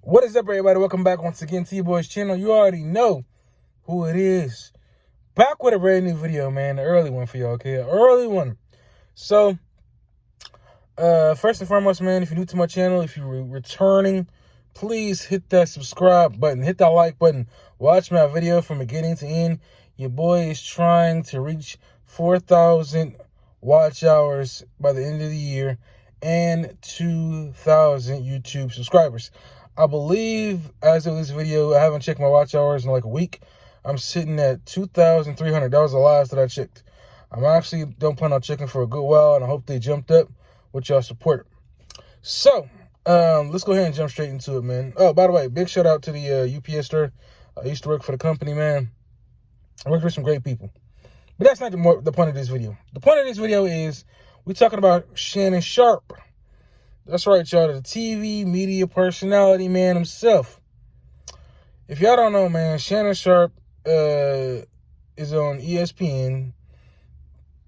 What is up, everybody? Welcome back once again to your boy's channel. You already know who it is. Back with a brand new video, man. An early one for y'all, okay? An early one. So, first and foremost, man, if you're new to my channel, if you're returning, please hit that subscribe button. Hit that like button. Watch my video from beginning to end. Your boy is trying to reach 4,000 watch hours by the end of the year and 2,000 YouTube subscribers. I believe, as of this video, I haven't checked my watch hours in like a week. I'm sitting at 2,300. That was the last that I checked. I'm actually don't plan on checking for a good while, and I hope they jumped up with y'all support. So, let's go ahead and jump straight into it, man. Oh, by the way, big shout out to the UPS store. I used to work for the company, man. I worked with some great people. But that's not the point of this video. The point of this video is we're talking about Shannon Sharpe. That's right, y'all. The TV media personality man himself. If y'all don't know, man, Shannon Sharpe is on ESPN.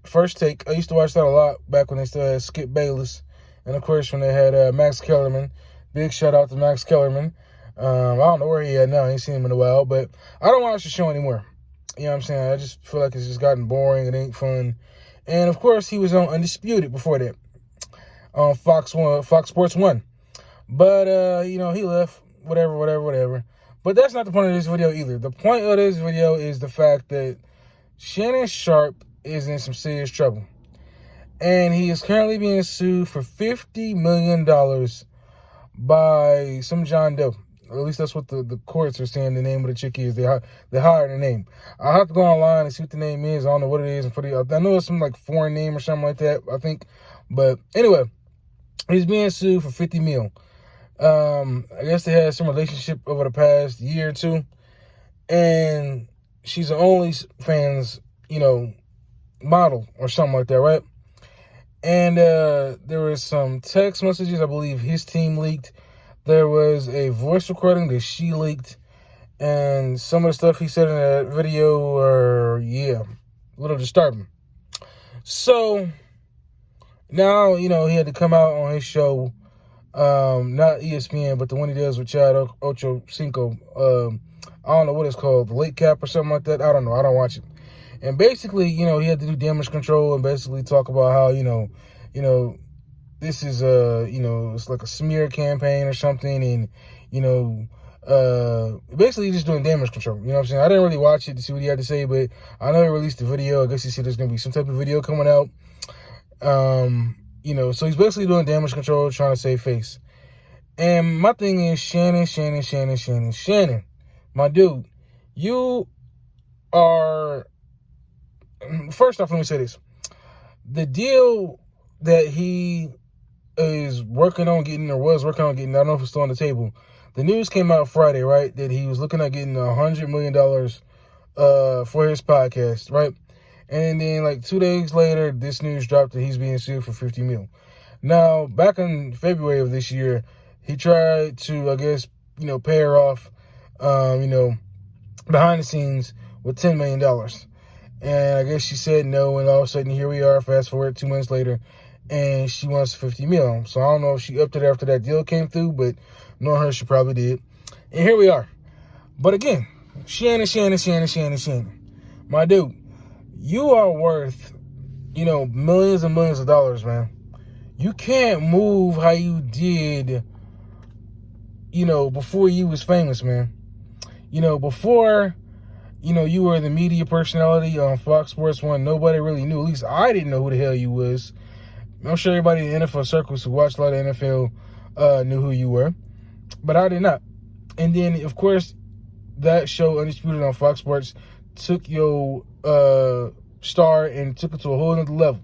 First Take. I used to watch that a lot back when they still had Skip Bayless. And, of course, when they had Max Kellerman. Big shout out to Max Kellerman. I don't know where he at now. I ain't seen him in a while. But I don't watch the show anymore. You know what I'm saying? I just feel like it's just gotten boring. It ain't fun. And, of course, he was on Undisputed before that. On Fox Sports 1. But, you know, he left. Whatever. But that's not the point of this video either. The point of this video is the fact that Shannon Sharpe is in some serious trouble. And he is currently being sued for $50 million by some John Doe. At least that's what the courts are saying the name of the chick is. They hired the name. I'll have to go online and see what the name is. I don't know what it is. I know it's some like foreign name or something like that, I think. But anyway, he's being sued for $50 million. I guess they had some relationship over the past year or two. And she's an OnlyFans, model or something like that, right? And there was some text messages I believe his team leaked. There was a voice recording that she leaked. And some of the stuff he said in that video are, a little disturbing. So, now, he had to come out on his show, not ESPN, but the one he does with Chad Ochocinco. I don't know what it's called, the Late Cap or something like that. I don't know. I don't watch it. And basically, he had to do damage control and basically talk about how, this is, it's like a smear campaign or something. And, basically just doing damage control. You know what I'm saying? I didn't really watch it to see what he had to say, but I know he released a video. I guess he said there's going to be some type of video coming out. So he's basically doing damage control, trying to save face. And my thing is, Shannon, my dude, you are, first off, let me say this. The deal that he is working on getting, or was working on getting, I don't know if it's still on the table. The news came out Friday, right, that he was looking at getting $100 million for his podcast, right? And then, like, 2 days later, this news dropped that he's being sued for $50 million. Now, back in February of this year, he tried to, I guess, pay her off, behind the scenes with $10 million. And I guess she said no, and all of a sudden, here we are, fast forward 2 months later, and she wants $50 million. So I don't know if she upped it after that deal came through, but knowing her, she probably did. And here we are. But again, Shannon. My dude. You are worth, millions and millions of dollars, man. You can't move how you did, before you was famous, man. Before, you were the media personality on Fox Sports 1. Nobody really knew. At least I didn't know who the hell you was. I'm sure everybody in the NFL circles who watched a lot of NFL knew who you were. But I did not. And then, of course, that show, Undisputed on Fox Sports, took your star and took it to a whole other level.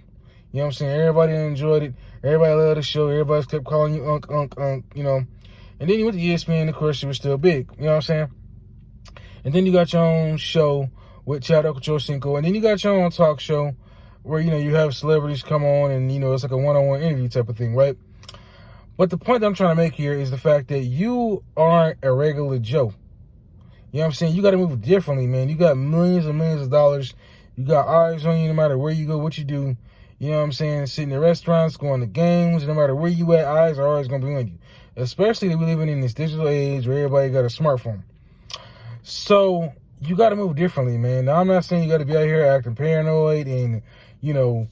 You know what I'm saying? Everybody enjoyed it. Everybody loved the show. Everybody kept calling you Unk, And then you went to ESPN, of course, you were still big. You know what I'm saying? And then you got your own show with Chad Ochocinco. And then you got your own talk show where, you have celebrities come on and, it's like a one-on-one interview type of thing, right? But the point that I'm trying to make here is the fact that you aren't a regular Joe. You know what I'm saying? You got to move differently, man. You got millions and millions of dollars. You got eyes on you no matter where you go, what you do. You know what I'm saying? Sitting in restaurants, going to games, no matter where you at, eyes are always going to be on you. especially that we're living in this digital age where everybody got a smartphone. So you got to move differently, man. Now, I'm not saying you got to be out here acting paranoid and, you know,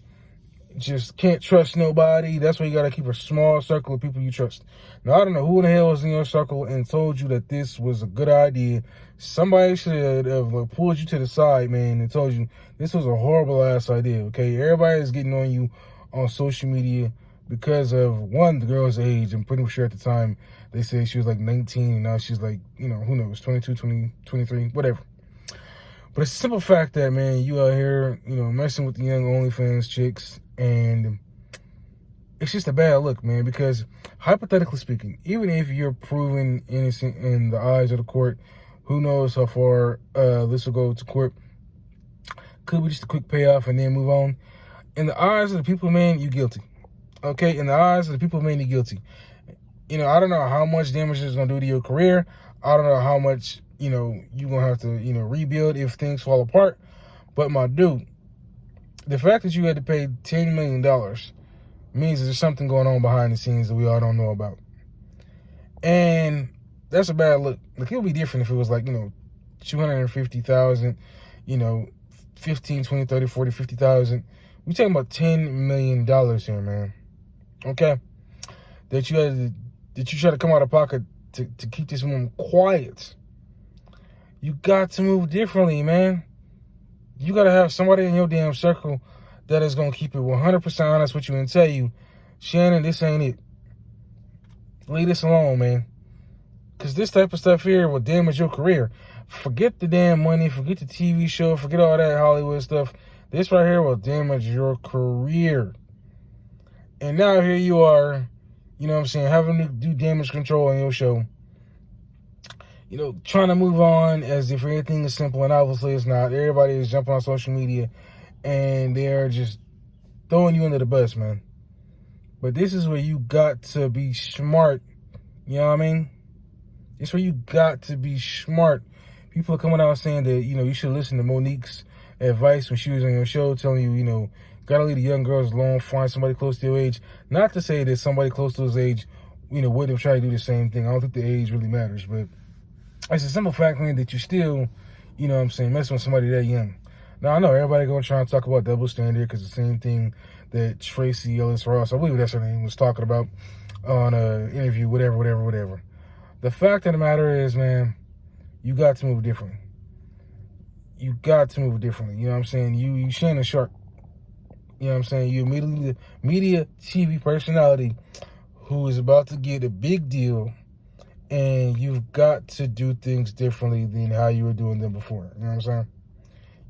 just can't trust nobody. That's why you got to keep a small circle of people you trust. Now, I don't know who in the hell was in your circle and told you that this was a good idea. Somebody should have pulled you to the side, man, and told you this was a horrible ass idea, okay? Everybody is getting on you on social media because of, one, the girl's age. I'm pretty sure at the time they said she was like 19 and now she's like, you know, who knows, 22, 20, 23, whatever. But it's a simple fact that, man, you out here, you know, messing with the young OnlyFans chicks, and it's just a bad look, man, because hypothetically speaking, even if you're proven innocent in the eyes of the court, who knows how far this will go to court. Could be just a quick payoff and then move on. In the eyes of the people, man, you're guilty. Okay? In the eyes of the people, man, you're guilty. You know, I don't know how much damage it's going to do to your career. I don't know how much, you know, you're going to have to, you know, rebuild if things fall apart. But my dude, the fact that you had to pay $10 million means there's something going on behind the scenes that we all don't know about. And that's a bad look. Like, it would be different if it was like, you know, 250,000, you know, 15, 20, 30, 40, 50,000. We're talking about $10 million here, man. Okay? That you try to come out of pocket to keep this woman quiet. You got to move differently, man. You got to have somebody in your damn circle that is going to keep it 100% honest with you and tell you, Shannon, this ain't it. Leave this alone, man. Because this type of stuff here will damage your career. Forget the damn money. Forget the TV show. Forget all that Hollywood stuff. This right here will damage your career. And now here you are, you know what I'm saying, having to do damage control on your show. You know, trying to move on as if everything is simple, and obviously it's not. Everybody is jumping on social media, and they're just throwing you under the bus, man. But this is where you got to be smart. You know what I mean? It's where you got to be smart. People are coming out saying that, you know, you should listen to Monique's advice when she was on your show, telling you, you know, gotta leave the young girls alone, find somebody close to your age. Not to say that somebody close to his age, you know, wouldn't have tried to do the same thing. I don't think the age really matters, but it's a simple fact, man, that you still, you know what I'm saying, messing with somebody that young. Now, I know everybody gonna try and talk about double standard because the same thing that Tracy Ellis Ross, I believe that's her name, was talking about on an interview, whatever. The fact of the matter is, man, you got to move differently. You got to move differently. You know what I'm saying? You Shannon Sharpe. You know what I'm saying? You immediately media TV personality who is about to get a big deal, and you've got to do things differently than how you were doing them before. You know what I'm saying?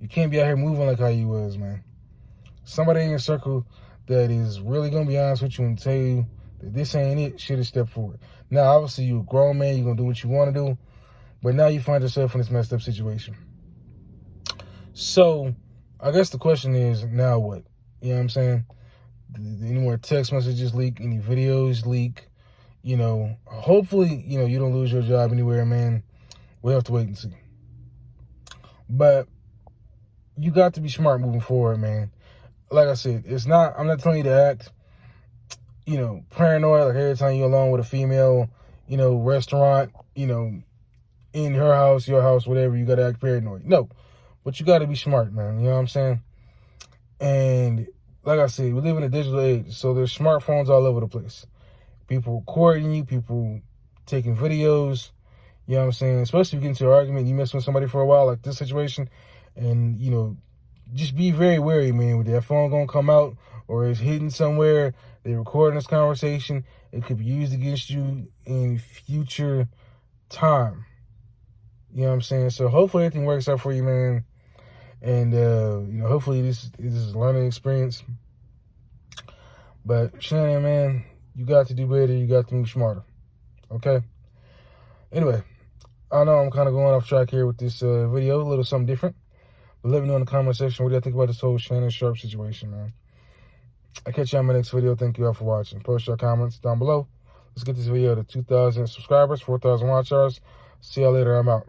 You can't be out here moving like how you was, man. Somebody in your circle that is really going to be honest with you and tell you that this ain't it should have stepped forward. Now, obviously, you're a grown man. You're going to do what you want to do. But now you find yourself in this messed up situation. So, I guess the question is, now what? You know what I'm saying? Any more text messages leak? Any videos leak? You know, hopefully, you know, you don't lose your job anywhere, man. We'll have to wait and see. But you got to be smart moving forward, man. Like I said, I'm not telling you to act, you know, paranoid, like every time you're alone with a female, you know, restaurant, you know, in her house, your house, whatever, you got to act paranoid. No, but you got to be smart, man. You know what I'm saying? And like I said, we live in a digital age, so there's smartphones all over the place. People recording you, people taking videos, you know what I'm saying? Especially if you get into an argument, you mess with somebody for a while, like this situation, and, you know, just be very wary, man. With that phone going to come out or it's hidden somewhere, they're recording this conversation, it could be used against you in future time. You know what I'm saying? So hopefully everything works out for you, man. And, you know, hopefully this is a learning experience. But, Shannon, man, you got to do better. You got to move smarter. Okay? Anyway, I know I'm kind of going off track here with this video, a little something different. But let me know in the comment section what do you think about this whole Shannon Sharpe situation, man. I'll catch you on my next video. Thank you all for watching. Post your comments down below. Let's get this video to 2,000 subscribers, 4,000 watch hours. See y'all later. I'm out.